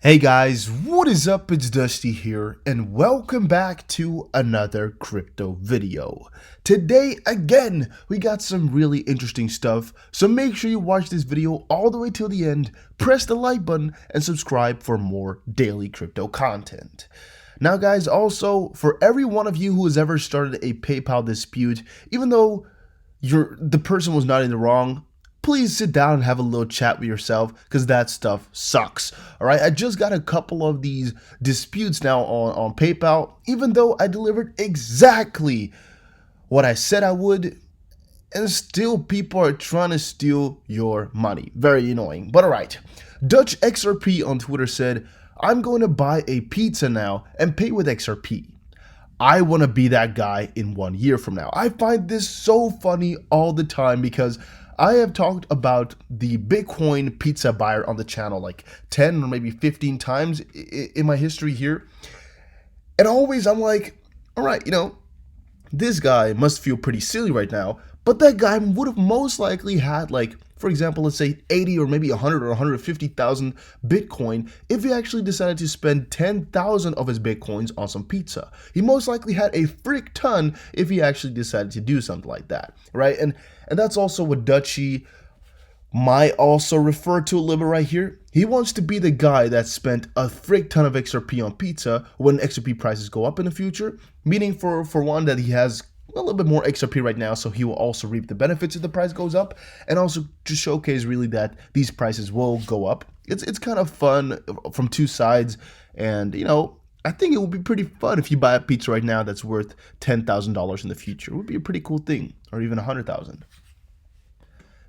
Hey guys, what is up? It's Dusty here, and welcome back to another crypto video. Today, again, we got some really interesting stuff, so make sure you watch this video all the way till the end, press the like button, and subscribe for more daily crypto content. Now guys, also, for every one of you who has ever started a PayPal dispute, even though the person was not in the wrong, please sit down and have a little chat with yourself, because that stuff sucks. All right, I just got a couple of these disputes now on PayPal, even though I delivered exactly what I said I would, and still people are trying to steal your money. Very annoying, but all right. Dutch XRP on Twitter said, "I'm going to buy a pizza now and pay with XRP. I want to be that guy in 1 year from now." I find this so funny all the time because I have talked about the Bitcoin pizza buyer on the channel like 10 or maybe 15 times in my history here. And always I'm like, all right, this guy must feel pretty silly right now, but that guy would have most likely had, like, for example, let's say 80 or maybe 100 or 150,000 Bitcoin if he actually decided to spend 10,000 of his Bitcoins on some pizza. He most likely had a frick ton if he actually decided to do something like that, right? And that's also what Dutchy might also refer to a little bit right here. He wants to be the guy that spent a frick ton of XRP on pizza when XRP prices go up in the future, meaning for one that he has a little bit more XRP right now, so he will also reap the benefits if the price goes up, and also to showcase really that these prices will go up. It's kind of fun from two sides, and I think it would be pretty fun if you buy a pizza right now that's worth $10,000 in the future. It would be a pretty cool thing, or even 100,000.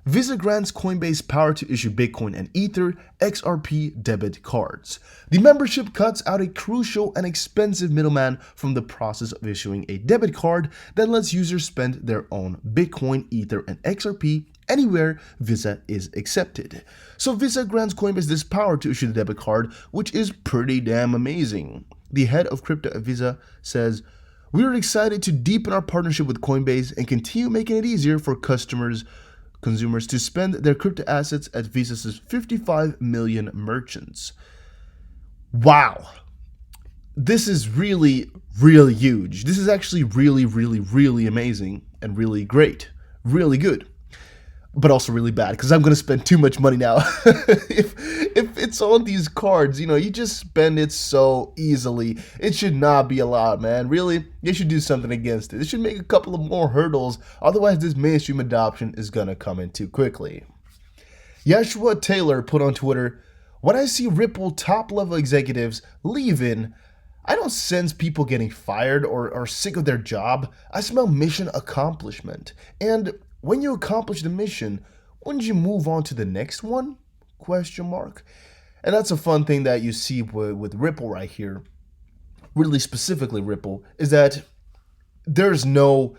Visa grants Coinbase power to issue Bitcoin and Ether XRP debit cards. The membership cuts out a crucial and expensive middleman from the process of issuing a debit card that lets users spend their own Bitcoin, Ether, and XRP anywhere Visa is accepted. So Visa grants Coinbase this power to issue the debit card, which is pretty damn amazing. The head of crypto at Visa says, "We are excited to deepen our partnership with Coinbase and continue making it easier for consumers to spend their crypto assets at Visa's 55 million merchants." Wow. This is really, really huge. This is actually really, really, really amazing and really great. Really good. But also really bad, because I'm going to spend too much money now. if it's on these cards, you just spend it so easily. It should not be allowed, man. Really, they should do something against it. They should make a couple of more hurdles. Otherwise, this mainstream adoption is going to come in too quickly. Yeshua Taylor put on Twitter, "When I see Ripple top-level executives leaving, I don't sense people getting fired or sick of their job. I smell mission accomplishment. And when you accomplish the mission, wouldn't you move on to the next one? Question mark." And that's a fun thing that you see with Ripple right here, really specifically Ripple, is that there's no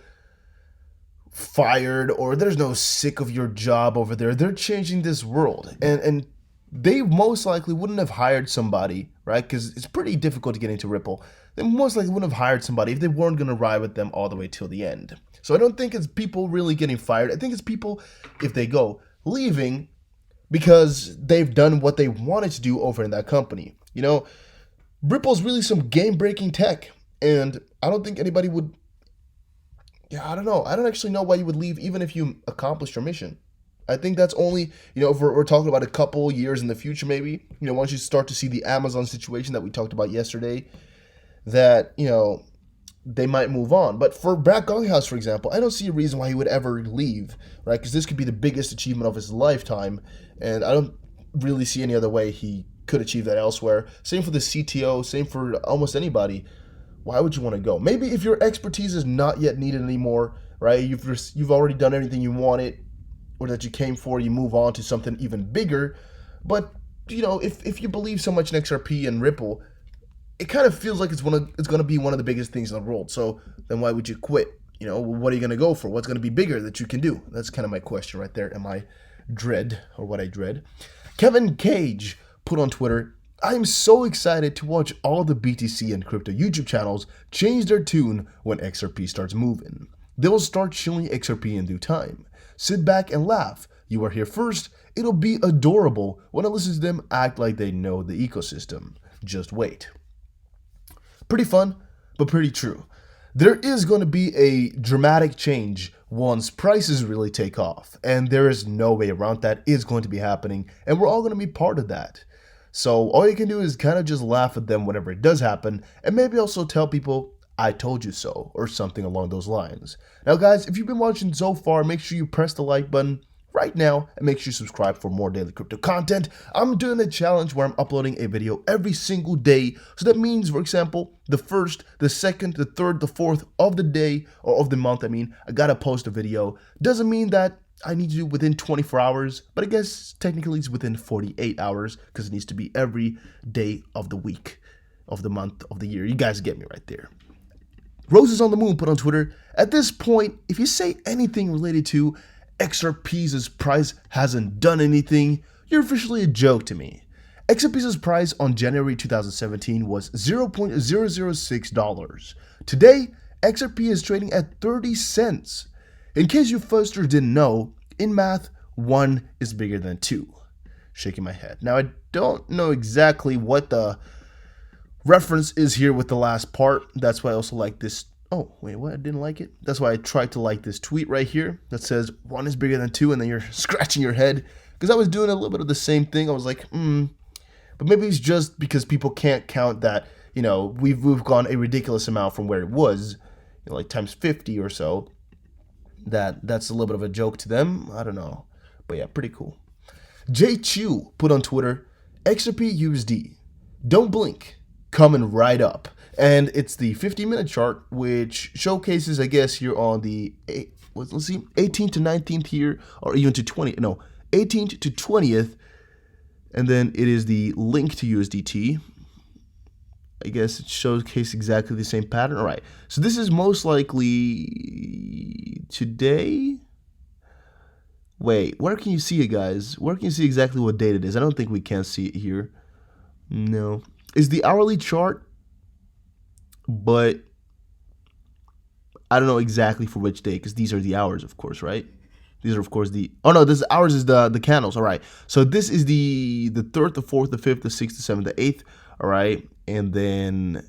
fired or there's no sick of your job over there. They're changing this world, and they most likely wouldn't have hired somebody, right? Because it's pretty difficult to get into Ripple. They most likely wouldn't have hired somebody if they weren't going to ride with them all the way till the end. So I don't think it's people really getting fired. I think it's people, if they go, leaving because they've done what they wanted to do over in that company. Ripple's really some game-breaking tech, and I don't think anybody would, I don't know. I don't actually know why you would leave even if you accomplished your mission. I think that's only, if we're talking about a couple years in the future, maybe, once you start to see the Amazon situation that we talked about yesterday, that, they might move on. But for Brad Gonghouse, for example, I don't see a reason why he would ever leave, right? Because this could be the biggest achievement of his lifetime, and I don't really see any other way he could achieve that elsewhere. Same for the CTO, same for almost anybody. Why would you want to go? Maybe if your expertise is not yet needed anymore, right? You've already done everything you wanted or that you came for, you move on to something even bigger. But, if you believe so much in XRP and Ripple, it kind of feels like it's going to be one of the biggest things in the world. So then why would you quit? What are you going to go for? What's going to be bigger that you can do? That's kind of my question right there. Am I dread, or what I dread? Kevin Cage put on Twitter, "I'm so excited to watch all the BTC and crypto YouTube channels change their tune when XRP starts moving. They will start showing XRP in due time. Sit back and laugh. You are here first. It'll be adorable when I listen to them act like they know the ecosystem. Just wait. Pretty fun, but pretty true. There is going to be a dramatic change once prices really take off, and there is no way around that. It's going to be happening, and we're all going to be part of that. So all you can do is kind of just laugh at them whenever it does happen, and maybe also tell people, I told you so, or something along those lines. Now guys, if you've been watching so far, make sure you press the like button right now and make sure you subscribe for more daily crypto content. I'm doing a challenge where I'm uploading a video every single day. So that means, for example, the first, the second, the third, the fourth of the day, or of the month, I gotta post a video. Doesn't mean that I need to do it within 24 hours, but I guess technically it's within 48 hours because it needs to be every day of the week, of the month, of the year. You guys get me right there. Roses on the Moon put on Twitter, at this point, if you say anything related to XRP's price hasn't done anything, you're officially a joke to me. XRP's price on January 2017 was $0.006. Today, XRP is trading at 30 cents. In case you first didn't know, in math, 1 is bigger than 2. Shaking my head. Now, I don't know exactly what the reference is here with the last part. That's why I also like this. Oh, wait, what? I didn't like it? That's why I tried to like this tweet right here that says 1 is bigger than 2, and then you're scratching your head. Because I was doing a little bit of the same thing. I was like, But maybe it's just because people can't count that, we've gone a ridiculous amount from where it was, like times 50 or so. That's a little bit of a joke to them. I don't know. But yeah, pretty cool. Jay Chu put on Twitter, XRP USD. Don't blink. Coming right up. And it's the 50-minute chart, which showcases, I guess, here on the, let's see, 18th to 19th here, or even to 18th to 20th. And then it is the link to USDT. I guess it showcases exactly the same pattern. All right, so this is most likely today. Wait, where can you see it, guys? Where can you see exactly what date it is? I don't think we can see it here. No. Is the hourly chart, but I don't know exactly for which day, because these are the hours, of course, right? These are, of course, the... Oh, no, this hours is the candles. All right. So this is the 3rd, the 4th, the 5th, the 6th, the 7th, the 8th. All right. And then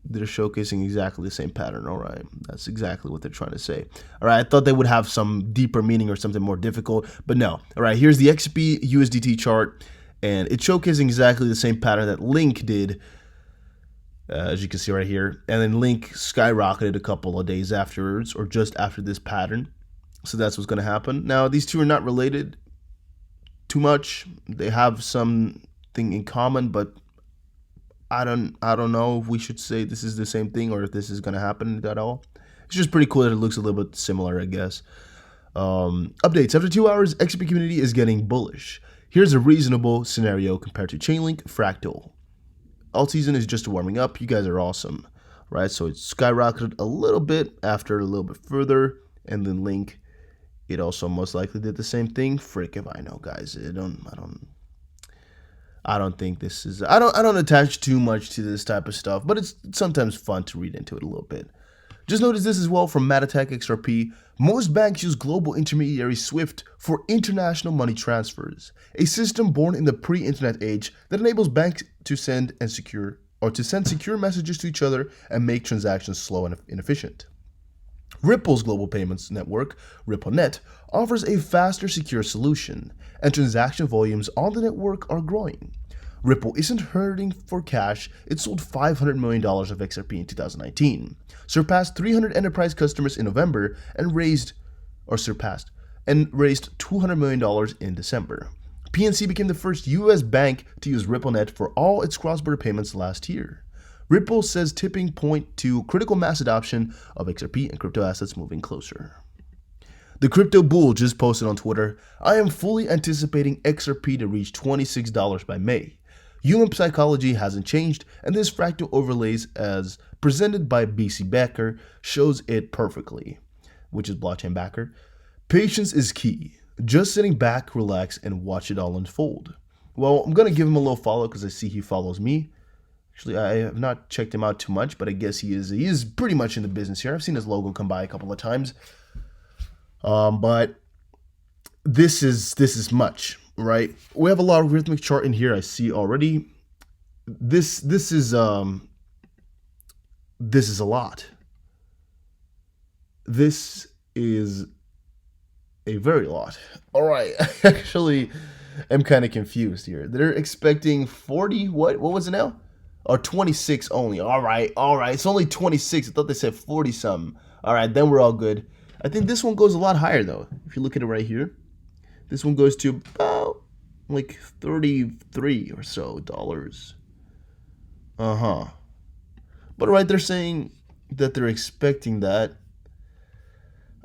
they're showcasing exactly the same pattern. All right. That's exactly what they're trying to say. All right. I thought they would have some deeper meaning or something more difficult, but no. All right. Here's the XRP USDT chart, and it's showcasing exactly the same pattern that Link did, as you can see right here. And then Link skyrocketed a couple of days afterwards, or just after this pattern. So that's what's going to happen. Now, these two are not related too much. They have something in common, but I don't know if we should say this is the same thing or if this is going to happen at all. It's just pretty cool that it looks a little bit similar, I guess. Updates. After 2 hours, XRP community is getting bullish. Here's a reasonable scenario compared to Chainlink, Fractal. Alt season is just warming up. You guys are awesome, right? So it skyrocketed a little bit after a little bit further, and then Link, it also most likely did the same thing. Frick if I know, guys. I don't think this is... I don't attach too much to this type of stuff, but it's sometimes fun to read into it a little bit. Just notice this as well from MataTac XRP. Most banks use global intermediary SWIFT for international money transfers, a system born in the pre-internet age that enables banks to send secure messages to each other and make transactions slow and inefficient. Ripple's global payments network, RippleNet, offers a faster, secure solution, and transaction volumes on the network are growing. Ripple isn't hurting for cash. It sold $500 million of XRP in 2019, surpassed 300 enterprise customers in November, and raised $200 million in December. PNC became the first US bank to use RippleNet for all its cross-border payments last year. Ripple says tipping point to critical mass adoption of XRP and crypto assets moving closer. The Crypto Bull just posted on Twitter, I am fully anticipating XRP to reach $26 by May. Human psychology hasn't changed, and this fractal overlays as presented by BC Becker shows it perfectly, which is blockchain backer. Patience is key. Just sitting back, relax, and watch it all unfold. Well, I'm going to give him a little follow because I see he follows me. Actually, I have not checked him out too much, but I guess he is pretty much in the business here. I've seen his logo come by a couple of times. But this is much, right? We have a logarithmic chart in here. I see already. This is a lot. This is a very lot. All right, I actually am kind of confused here. They're expecting 40. What was it now? Or 26 only. All right, all right. It's only 26. I thought they said 40 something. All right, then we're all good. I think this one goes a lot higher though. If you look at it right here, this one goes to about like 33 or so dollars. Uh-huh. But right, they're saying that they're expecting that.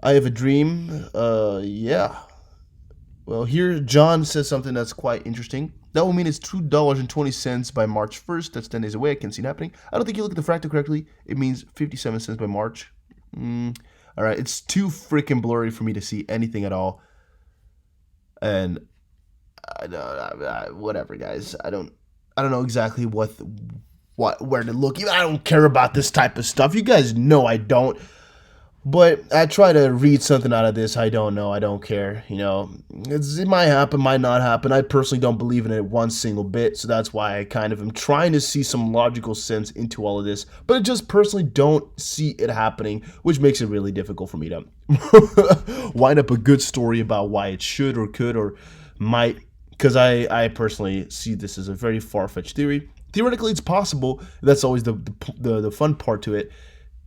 I have a dream. Yeah. Well, here John says something that's quite interesting. That will mean it's $2.20 by March 1st. That's 10 days away. I can see it happening. I don't think you look at the fractal correctly. It means 57 cents by March. All right, it's too freaking blurry for me to see anything at all. And whatever, guys. I don't know exactly where to look. I don't care about this type of stuff. You guys know I don't. But I try to read something out of this. I don't know. I don't care. You know, it might happen, might not happen. I personally don't believe in it one single bit. So that's why I kind of am trying to see some logical sense into all of this. But I just personally don't see it happening, which makes it really difficult for me to wind up a good story about why it should or could or might. Because I personally see this as a very far-fetched theory. Theoretically, it's possible. That's always the fun part to it.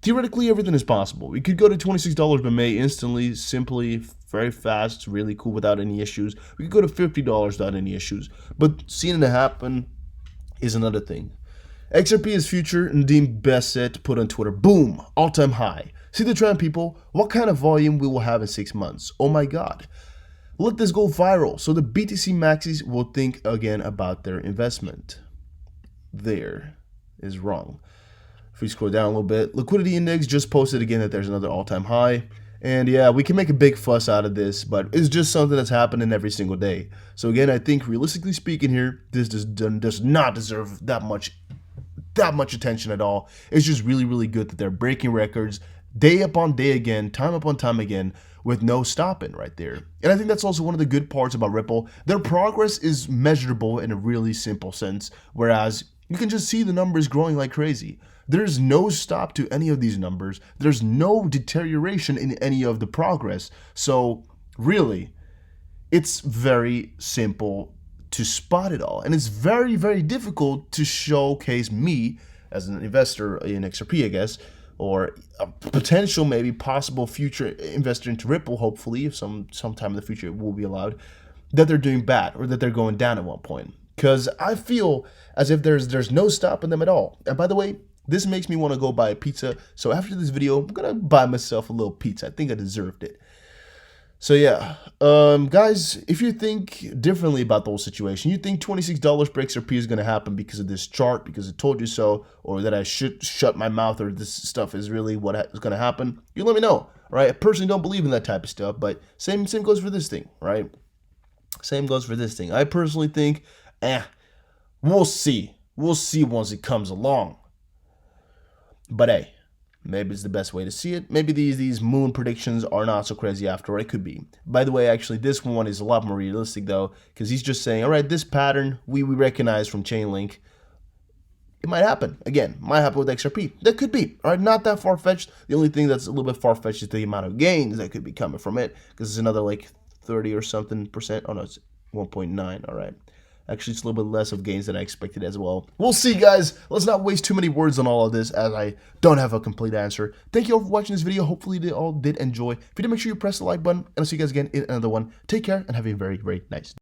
Theoretically, everything is possible. We could go to $26 by May instantly, simply, very fast, really cool without any issues. We could go to $50 without any issues. But seeing it happen is another thing. XRP is future and deemed best set to put on Twitter. Boom! All-time high. See the trend, people? What kind of volume we will have in 6 months? Oh my god. Let this go viral so the BTC maxis will think again about their investment. There is wrong. If we scroll down a little bit, liquidity index just posted again that there's another all-time high. And yeah, we can make a big fuss out of this, but it's just something that's happening every single day. So again, I think realistically speaking here, this does not deserve that much attention at all. It's just really, really good that they're breaking records day upon day again, time upon time again, with no stopping right there. And I think that's also one of the good parts about Ripple. Their progress is measurable in a really simple sense, whereas you can just see the numbers growing like crazy. There's no stop to any of these numbers. There's no deterioration in any of the progress. So really, it's very simple to spot it all. And it's very, very difficult to showcase me as an investor in XRP, I guess, or a potential, maybe possible future investor into Ripple, hopefully, if sometime in the future it will be allowed, that they're doing bad or that they're going down at one point. Because I feel as if there's no stopping them at all. And by the way, this makes me want to go buy a pizza. So after this video, I'm going to buy myself a little pizza. I think I deserved it. So yeah, guys, if you think differently about the whole situation, you think $26 per XRP is going to happen because of this chart, because it told you so, or that I should shut my mouth, or this stuff is really what is going to happen, you let me know, right? I personally don't believe in that type of stuff, but same goes for this thing, right? Same goes for this thing. I personally think, we'll see. We'll see once it comes along. But hey, maybe it's the best way to see it. Maybe these moon predictions are not so crazy after all. It could be. By the way, actually, this one is a lot more realistic, though, because he's just saying, all right, this pattern we recognize from Chainlink, it might happen. Again, might happen with XRP. That could be. All right, not that far-fetched. The only thing that's a little bit far-fetched is the amount of gains that could be coming from it, because it's another, like, 30 or something percent. Oh, no, it's 1.9. All right. Actually, it's a little bit less of gains than I expected as well. We'll see, guys. Let's not waste too many words on all of this, as I don't have a complete answer. Thank you all for watching this video. Hopefully, you all did enjoy. If you did, make sure you press the like button, and I'll see you guys again in another one. Take care, and have a very, very nice day.